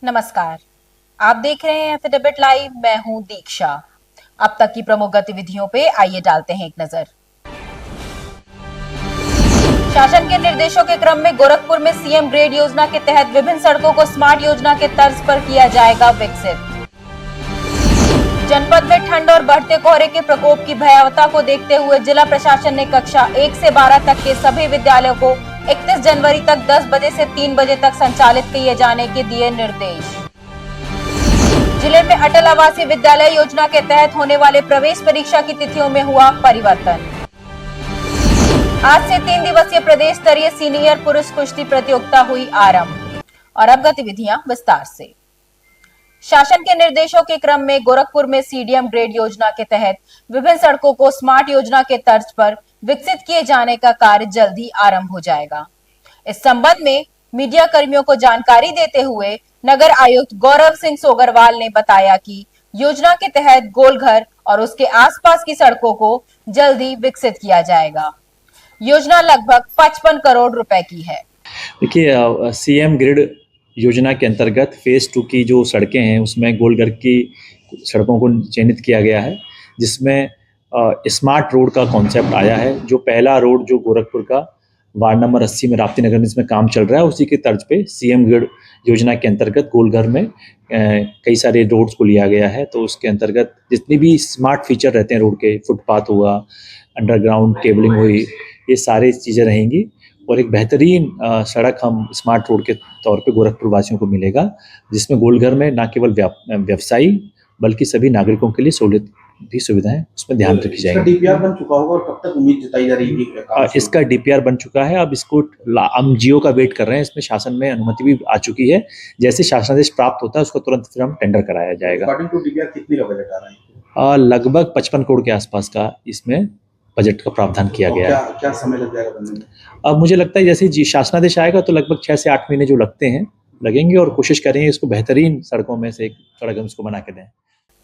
नमस्कार। आप देख रहे हैं एफिडेविट लाइव। मैं हूं दीक्षा। अब तक की प्रमुख गतिविधियों पे आइए डालते हैं एक नजर। शासन के निर्देशों के क्रम में गोरखपुर में सीएम ग्रेड योजना के तहत विभिन्न सड़कों को स्मार्ट योजना के तर्ज पर किया जाएगा विकसित। जनपद में ठंड और बढ़ते कोहरे के प्रकोप की भयावता को देखते हुए जिला प्रशासन ने कक्षा 1 से 12 तक के सभी विद्यालयों को 31 जनवरी तक 10 बजे से 3 बजे तक संचालित किए जाने के दिए निर्देश। जिले में अटल आवासीय विद्यालय योजना के तहत होने वाले प्रवेश परीक्षा की तिथियों में हुआ परिवर्तन। आज से 3 दिवसीय प्रदेश स्तरीय सीनियर पुरुष कुश्ती प्रतियोगिता हुई आरंभ। और अब गतिविधियां विस्तार से। शासन के निर्देशों के क्रम में गोरखपुर में सीडीएम ग्रेड योजना के तहत विभिन्न सड़कों को स्मार्ट योजना के तर्ज पर विकसित किए जाने का कार्य जल्द ही आरंभ हो जाएगा। इस संबंध में मीडिया कर्मियों को जानकारी देते हुए नगर आयुक्त गौरव सिंह सोगरवाल ने बताया कि योजना के तहत गोलघर और उसके आसपास की सड़कों को जल्द ही विकसित किया जाएगा। योजना लगभग 55 करोड़ रुपए की है। देखिए, सीएम ग्रिड योजना के अंतर्गत फेज 2 की जो सड़कें हैं उसमें गोलघर की सड़कों को चयनित किया गया है, जिसमें स्मार्ट रोड का कॉन्सेप्ट आया है। जो पहला रोड जो गोरखपुर का वार्ड नंबर 80 में राप्ती नगर में इसमें काम चल रहा है, उसी के तर्ज पे सीएम ग्रिड योजना के अंतर्गत गोलघर में कई सारे रोड्स को लिया गया है। तो उसके अंतर्गत जितनी भी स्मार्ट फीचर रहते हैं रोड के, फुटपाथ हुआ, अंडरग्राउंड केबलिंग हुई, ये सारी चीज़ें रहेंगी और एक बेहतरीन सड़क हम स्मार्ट रोड के तौर पे गोरखपुर वासियों को मिलेगा, जिसमें गोलघर में न केवल व्यवसायी बल्कि सभी नागरिकों के लिए सहूलियत भी सुविधाएं उसमें ध्यान रखी जाएगी। डीपीआर बन चुका होगा और कब तक उम्मीद जताई जा रही है? इसका डीपीआर बन चुका है। अब इसको हम जियो का वेट कर रहे हैं। इसमें शासन में अनुमति भी आ चुकी है। जैसे शासनादेश प्राप्त होता है उसको तुरंत फिर हम टेंडर कराया जाएगा। अकॉर्डिंग टू डीपीआर कितनी का बजट आ रहा है? लगभग 55 करोड़ के आसपास का इसमें बजट का प्रावधान किया गया है। क्या समय लग जाएगा बनने में? अब मुझे लगता है जैसे शासनादेश आएगा तो लगभग 6 से 8 महीने जो लगेंगे और कोशिश करेंगे इसको बेहतरीन सड़कों में से एक सड़क हम इसको बना के दें।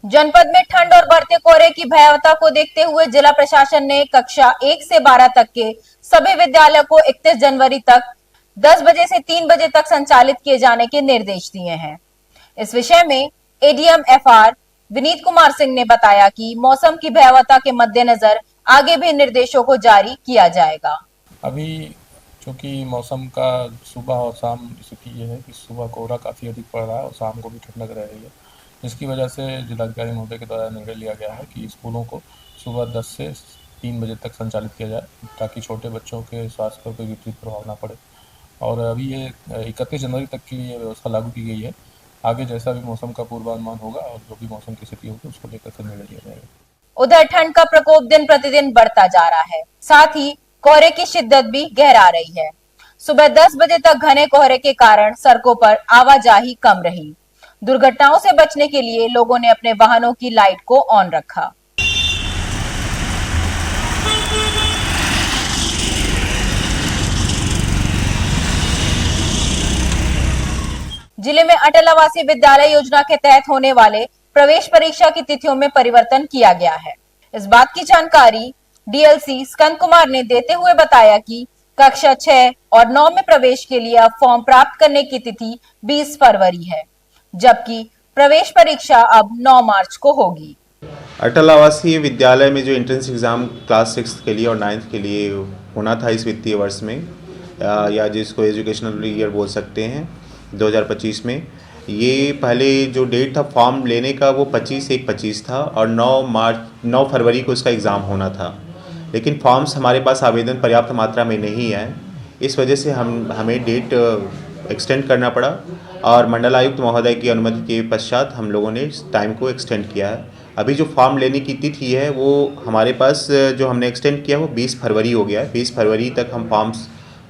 जनपद में ठंड और बढ़ते कोहरे की भयावता को देखते हुए जिला प्रशासन ने कक्षा 1 से 12 तक के सभी विद्यालयों को 31 जनवरी तक 10 बजे से 3 बजे तक संचालित किए जाने के निर्देश दिए हैं। इस विषय में एडीएम एफआर विनीत कुमार सिंह ने बताया कि मौसम की भयावता के मद्देनजर आगे भी निर्देशों को जारी किया जाएगा। अभी चूंकि मौसम का सुबह और शाम स्थिति ये है कि सुबह कोहरा काफ़ी अधिक पड़ रहा है और शाम को भी ठंडक रह रही है, जिसकी वजह से जिलाधिकारी महोदय के द्वारा निर्णय लिया गया है कि स्कूलों को सुबह 10 से 3 बजे तक संचालित किया जाए, ताकि छोटे बच्चों के स्वास्थ्य पर कोई विपरीत प्रभाव ना पड़े। और अभी ये 31 जनवरी तक की ये व्यवस्था लागू की गई है। आगे जैसा भी मौसम का पूर्वानुमान होगा और जो भी मौसम की स्थिति होगी उसको लेकर फिर निर्णय लिया जाएगा। उधर ठंड का प्रकोप दिन प्रतिदिन बढ़ता जा रहा है, साथ ही कोहरे की शिद्दत भी गहरा रही है। सुबह 10 बजे तक घने कोहरे के कारण सड़कों पर आवाजाही कम रही। दुर्घटनाओं से बचने के लिए लोगों ने अपने वाहनों की लाइट को ऑन रखा। जिले में अटल आवासीय विद्यालय योजना के तहत होने वाले प्रवेश परीक्षा की तिथियों में परिवर्तन किया गया है। इस बात की जानकारी डीएलसी स्कंद कुमार ने देते हुए बताया कि कक्षा 6 और 9 में प्रवेश के लिए अब फॉर्म प्राप्त करने की तिथि 20 फरवरी है, जबकि प्रवेश परीक्षा अब 9 मार्च को होगी। अटल आवासीय विद्यालय में जो एंट्रेंस एग्ज़ाम क्लास 6 के लिए और 9th के लिए होना था इस वित्तीय वर्ष में, या जिसको एजुकेशनल ईयर बोल सकते हैं 2025 में, ये पहले जो डेट था फॉर्म लेने का वो 25/1/25 था और 9 फरवरी को इसका एग्ज़ाम होना था। लेकिन फॉर्म्स हमारे पास आवेदन पर्याप्त मात्रा में नहीं है, इस वजह से हमें डेट एक्सटेंड करना पड़ा और मंडल आयुक्त महोदय की अनुमति के पश्चात हम लोगों ने इस टाइम को एक्सटेंड किया है। अभी जो फॉर्म लेने की तिथि है वो हमारे पास जो हमने एक्सटेंड किया वो 20 फरवरी हो गया है। 20 फरवरी तक हम फॉर्म्स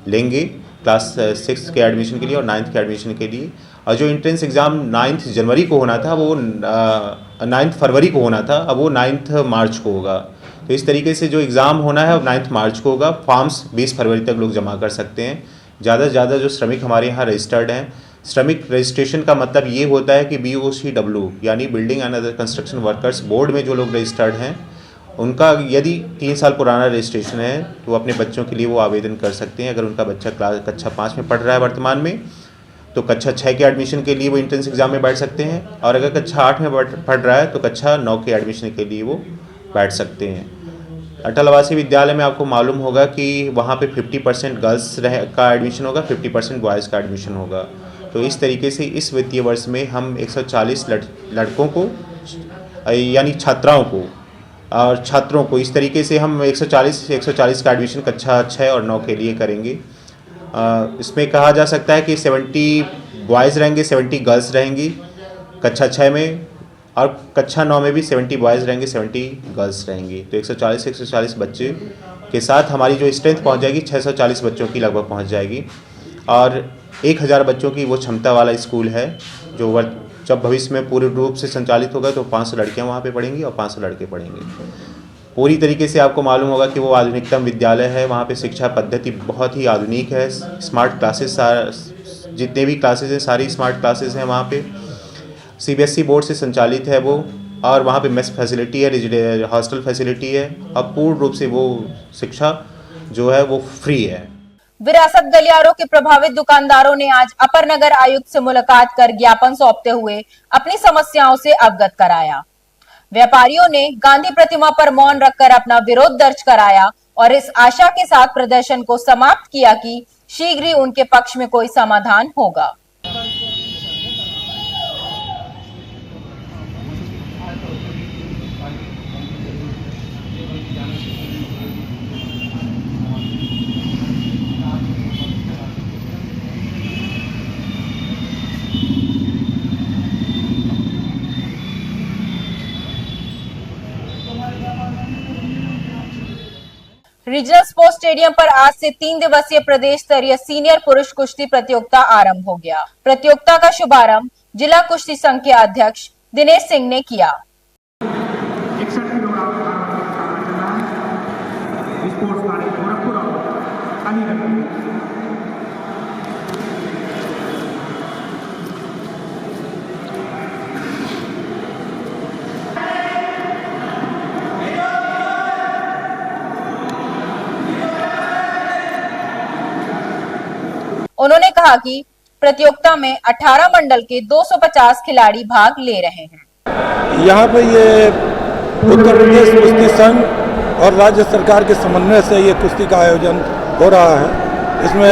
लेंगे क्लास 6 के एडमिशन के लिए और 9th के एडमिशन के लिए। और जो एंट्रेंस एग्ज़ाम 9 जनवरी को होना था वो 9 फरवरी को होना था, अब वो 9 मार्च को होगा। तो इस तरीके से जो एग्ज़ाम होना है वो 9 मार्च को होगा। फॉर्म्स 20 फरवरी तक लोग जमा कर सकते हैं। ज़्यादा से ज़्यादा जो श्रमिक हमारे यहाँ रजिस्टर्ड हैं, श्रमिक रजिस्ट्रेशन का मतलब ये होता है कि BOCW यानी building and other construction workers board में जो लोग रजिस्टर्ड हैं उनका यदि 3 साल पुराना रजिस्ट्रेशन है तो अपने बच्चों के लिए वो आवेदन कर सकते हैं। अगर उनका बच्चा कक्षा 5 में पढ़ रहा है वर्तमान में तो कक्षा 6 के एडमिशन के लिए वो एंट्रेंस एग्ज़ाम में बैठ सकते हैं, और अगर कक्षा 8 में पढ़ रहा है तो कक्षा 9 के एडमिशन के लिए वो बैठ सकते हैं। अटल आवासीय विद्यालय में आपको मालूम होगा कि वहाँ पे 50% गर्ल्स का एडमिशन होगा, 50% बॉयज़ का एडमिशन होगा। तो इस तरीके से इस वित्तीय वर्ष में हम 140 लड़कों को यानी छात्राओं को और छात्रों को इस तरीके से हम 140 का एडमिशन कक्षा 6 और 9 के लिए करेंगे। इसमें कहा जा सकता है कि 70 बॉयज़ रहेंगे, 70 गर्ल्स रहेंगी कक्षा 6 में, और कक्षा 9 में भी 70 बॉयज़ रहेंगे, 70 गर्ल्स रहेंगी। तो 140 बच्चे के साथ हमारी जो स्ट्रेंथ पहुंच जाएगी 640 बच्चों की लगभग पहुंच जाएगी, और 1000 बच्चों की वो क्षमता वाला स्कूल है जो जब भविष्य में पूर्ण रूप से संचालित होगा तो 500 लड़कियाँ वहाँ पे पढ़ेंगी और 500 लड़के पढ़ेंगे। पूरी तरीके से आपको मालूम होगा कि वो आधुनिकतम विद्यालय है, वहाँ पे शिक्षा पद्धति बहुत ही आधुनिक है। स्मार्ट क्लासेस, जितने भी क्लासेस हैं सारी स्मार्ट क्लासेस हैं वहाँ पे। CBSE बोर्ड से संचालित है वो, और वहाँ पे मेस फैसिलिटी है, हॉस्टल फैसिलिटी है, और पूर्ण रूप से वो शिक्षा जो है वो फ्री है। विरासत गलियारों के प्रभावित दुकानदारों ने आज अपर नगर आयुक्त से मुलाकात कर ज्ञापन सौंपते हुए अपनी समस्याओं से अवगत कराया। व्यापारियों ने गांधी प्रतिमा पर मौन रखकर अपना विरोध दर्ज कराया और इस आशा के साथ प्रदर्शन को समाप्त किया कि शीघ्र ही उनके पक्ष में कोई समाधान होगा। रीजनल स्पोर्ट्स स्टेडियम पर आज से 3 दिवसीय प्रदेश स्तरीय सीनियर पुरुष कुश्ती प्रतियोगिता आरंभ हो गया। प्रतियोगिता का शुभारंभ जिला कुश्ती संघ के अध्यक्ष दिनेश सिंह ने किया। उन्होंने कहा कि प्रतियोगिता में 18 मंडल के 250 खिलाड़ी भाग ले रहे हैं। यहाँ पे ये उत्तर प्रदेश कुश्ती संघ और राज्य सरकार के समन्वय से ये कुश्ती का आयोजन हो रहा है। इसमें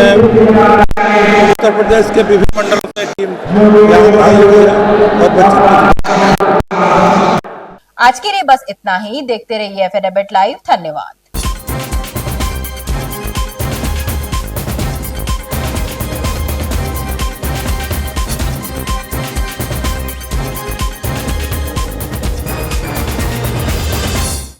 उत्तर प्रदेश के विभिन्न मंडलों से टीम यहाँ आई हुई है और बच्चे। आज के लिए बस इतना ही। देखते रहिए FNB लाइव। धन्यवाद।